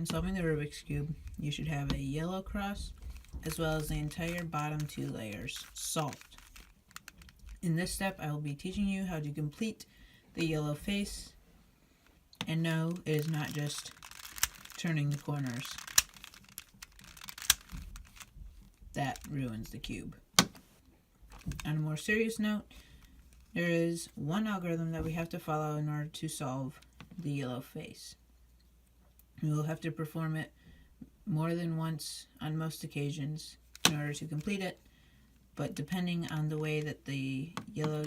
in solving the Rubik's Cube, you should have a yellow cross as well as the entire bottom two layers solved. In this step, I will be teaching you how to complete the yellow face. And no, it is not just turning the corners that ruins the cube. On a more serious note, there is one algorithm that we have to follow in order to solve the yellow face. We will have to perform it more than once on most occasions in order to complete it, but depending on the way that the yellow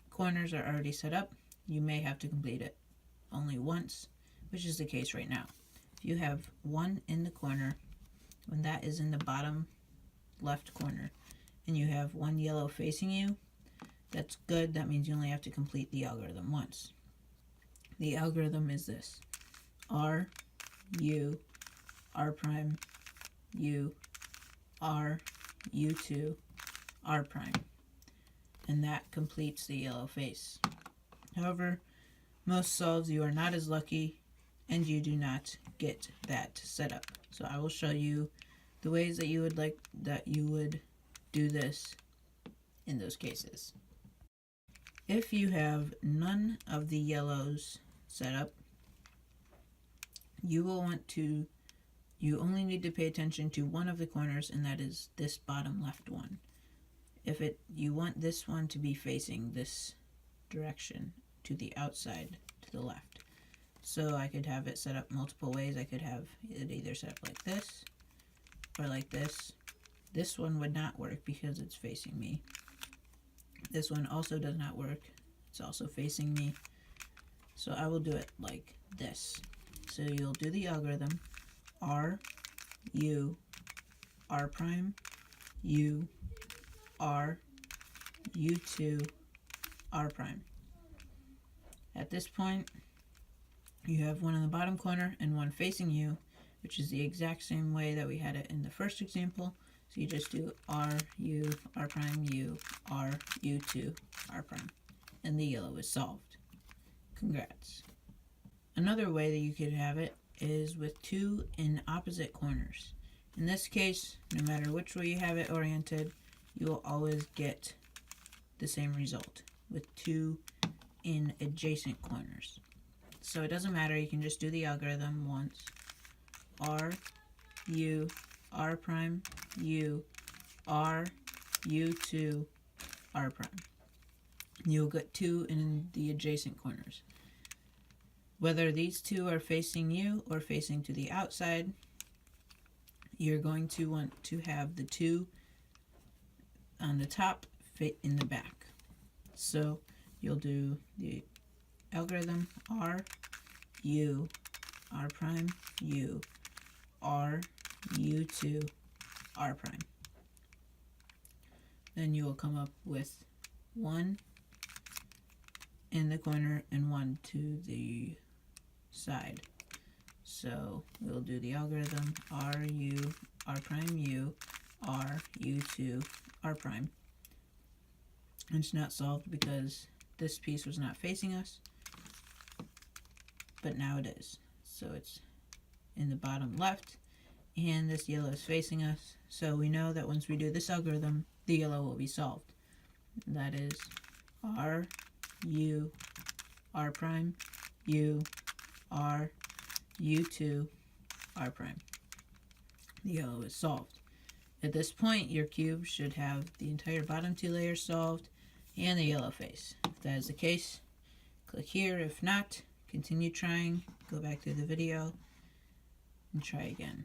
corners are already set up, you may have to complete it only once, which is the case right now. If you have one in the corner, when that is in the bottom left corner, and you have one yellow facing you, that's good. That means you only have to complete the algorithm once. The algorithm is this: R, U, R prime, U, R, U2, R prime. And that completes the yellow face. However, most solves you are not as lucky and you do not get that set up. So I will show you the ways that you would do this in those cases. If you have none of the yellows set up, you only need to pay attention to one of the corners, and that is this bottom left one. You want this one to be facing this direction, to the outside, to the left. So I could have it set up multiple ways. I could have it either set up like this or like this. This one would not work because it's facing me. This one also does not work. It's also facing me. So I will do it like this. So you'll do the algorithm R, U, R prime, U, R, U2, R prime. At this point, you have one in the bottom corner and one facing you, which is the exact same way that we had it in the first example. So you just do R, U, R prime, U, R, U2, R prime. And the yellow is solved. Congrats. Another way that you could have it is with two in opposite corners. In this case, no matter which way you have it oriented, you will always get the same result with two in adjacent corners. So it doesn't matter, you can just do the algorithm once. R, U, R prime, U, R, U2, R prime. You'll get two in the adjacent corners. Whether these two are facing you or facing to the outside, you're going to want to have the two on the top fit in the back. So you'll do the algorithm R, U, R prime, U, R, U2, R prime. Then you will come up with one in the corner and one to the side. So we'll do the algorithm R, U, R prime, U, R, U2, R prime. And it's not solved because this piece was not facing us, but now it is. So it's in the bottom left, and this yellow is facing us. So we know that once we do this algorithm, the yellow will be solved. That is R, U, R prime, U, R, U2, R prime. The yellow is solved. At this point, your cube should have the entire bottom two layers solved and the yellow face. If that is the case, click here. If not, continue trying, go back to the video, and try again.